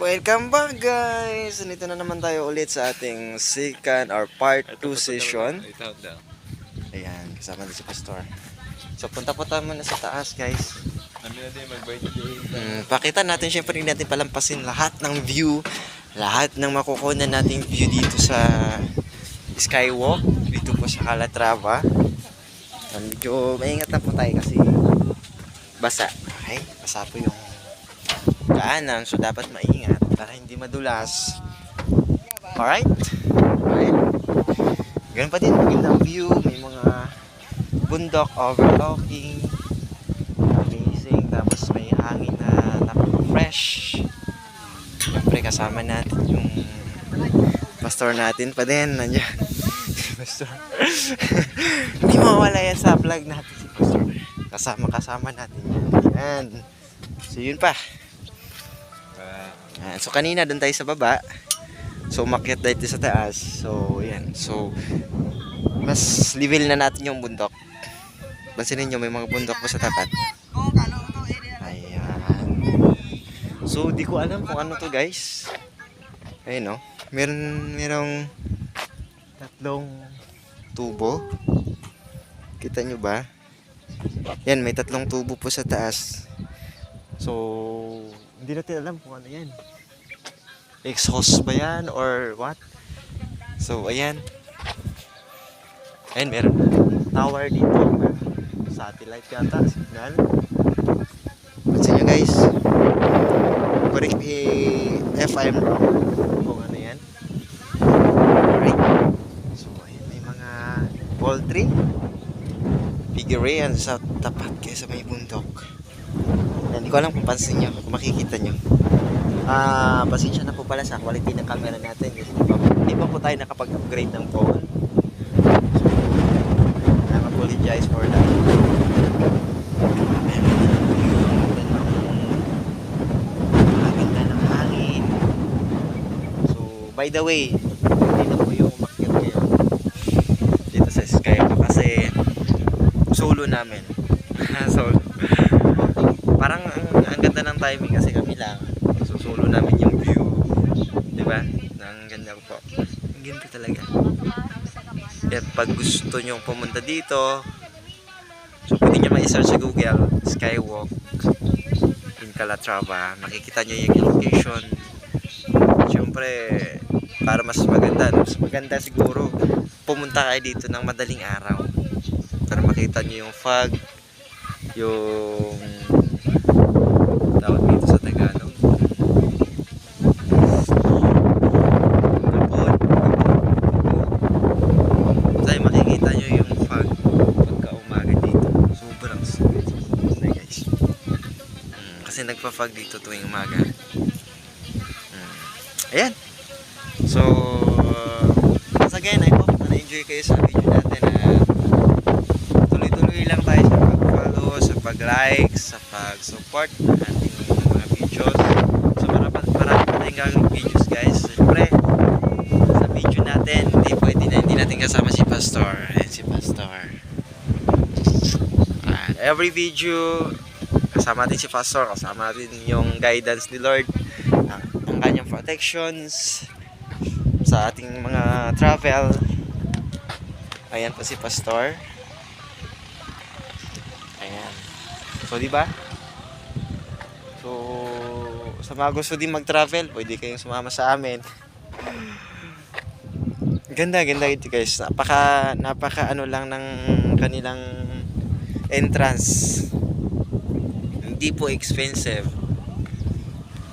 Welcome back guys! Nandito na naman tayo ulit sa ating second or part 2 session. Ayan, kasama din si Pastor. So punta po tayo muna sa taas guys. Pakita natin, syempre hindi natin palampasin lahat ng view, lahat ng makukunan nating view dito sa Skywalk, dito po sa Calatrava. Medyo maingat na po tayo kasi basa. Okay? Basa po yung daanan, so dapat maingat para hindi madulas. Alright? Alright. Ganun pa din, magandang view. May mga bundok overlooking. Amazing. Tapos may hangin na napaka-fresh. Siyempre kasama natin yung pastor natin pa din. Nandiyan. Pastor. Hindi mawala yan sa vlog natin si pastor. Kasama natin yan. Yan. So yun pa. So kanina doon tayo sa baba. So umakyat dito sa taas. So yan. So mas level na natin yung bundok. Pansinin nyo may mga bundok po sa tapat. Ayan. So di ko alam kung ano to guys. Ayun no. Merong tatlong tubo. Kita nyo ba? Yan, may tatlong tubo po sa taas. So hindi natin alam kung ano yan. Exhaust ba yan or what? So ayan. Ayan, meron tower dito. Satellite yata, signal. Pansin nyo guys. Correct me if I'm wrong. Kung ano yan. Alright. So ayan, may mga poultry. Piggery yan sa tapat kaysa may bundok. Hindi ko alam kung pansin nyo, kung makikita nyo. Pasensya na po pala sa quality ng camera natin kasi hindi pa po tayo nakapag-upgrade ng phone. So, I apologize for that. Maganda ng hangin. So, by the way, hindi na po yung umakyat ngayon dito sa Skywalk kasi solo namin. Solo. Parang ang ganda ng timing kasi kami lang. Susulo namin yung view. Diba? Ang ganda po. Ang ganda talaga. Kaya pag gusto nyo pumunta dito, so pwede nyo ma-search sa Google, Skywalk in Calatrava. Makikita nyo yung location. Siyempre, para mas maganda. Mas maganda siguro, pumunta kayo dito ng madaling araw. Para makita nyo yung fog, yung tawag dito sa Tagalog tayo makikita nyo yung fog pagka umaga dito. Sobrang sweet na guys. Kasi nagpa-fog dito tuwing umaga. Ayan. So once again, I hope na-enjoy kayo sa video natin. Tuloy-tuloy lang tayo sa pag-follow, sa pag-like, sa pag-support ng ating mga videos. So marami pa tayong gagawin videos guys. Siyempre sa video natin hindi natin kasama si Pastor. Ayan si Pastor. Every video kasama natin si Pastor, kasama natin yung guidance ni Lord, ang kanyang protections sa ating mga travel. Ayan po si Pastor. Ayan. So diba? So sa mga gusto din mag-travel, pwede kayong sumama sa amin. Ganda ito guys. Napaka ano lang ng kanilang entrance. Hindi po expensive.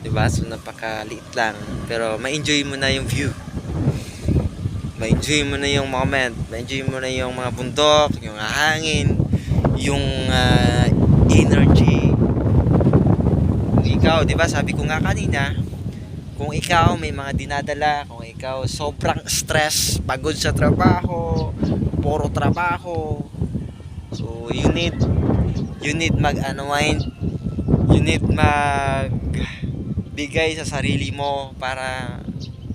Diba? So napakaliit lang. Pero ma-enjoy mo na yung view. Ma-enjoy mo na yung moment. Ma-enjoy mo na yung mga bundok, yung hangin, yung energy. Kung ikaw, diba? Sabi ko nga kanina, kung ikaw may mga dinadala, kung ikaw sobrang stress, pagod sa trabaho, puro trabaho, so you need mag-unwind, you need magbigay sa sarili mo para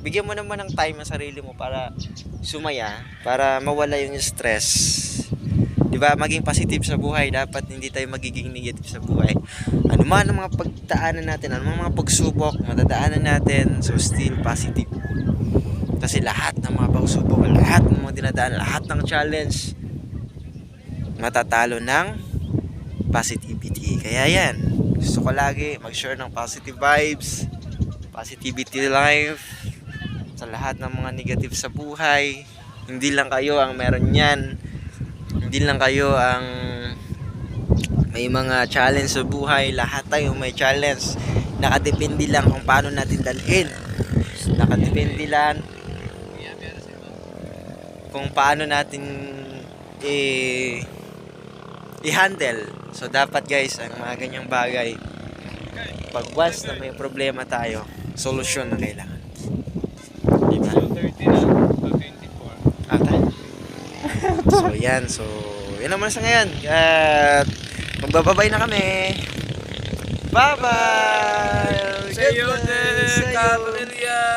bigyan mo naman ng time sa sarili mo para sumaya, para mawala yung stress. Di ba? Maging positive sa buhay. Dapat hindi tayo magiging negative sa buhay. Ano man ang mga pagdaanan natin, ano man ang mga pagsubok, madadaanan natin, so still positive. Kasi lahat ng mga pagsubok, lahat ng mga dinadaan, lahat ng challenge, matatalo ng positivity. Kaya yan, gusto ko lagi mag-share ng positive vibes, positivity life, sa lahat ng mga negative sa buhay. Hindi lang kayo ang meron yan. Hindi lang kayo ang may mga challenge sa buhay. Lahat tayo may challenge. Nakadepende lang kung paano natin dalhin. Nakadepende lang kung paano natin i-handle. So dapat guys, ang mga ganyang bagay, pag once na may problema tayo, solusyon na kailangan. Diba? 30 na, 24. Ata. So yan, so yan naman sa ngayon. At magbababay na kami. Bye bye. Sayo de Cabrera.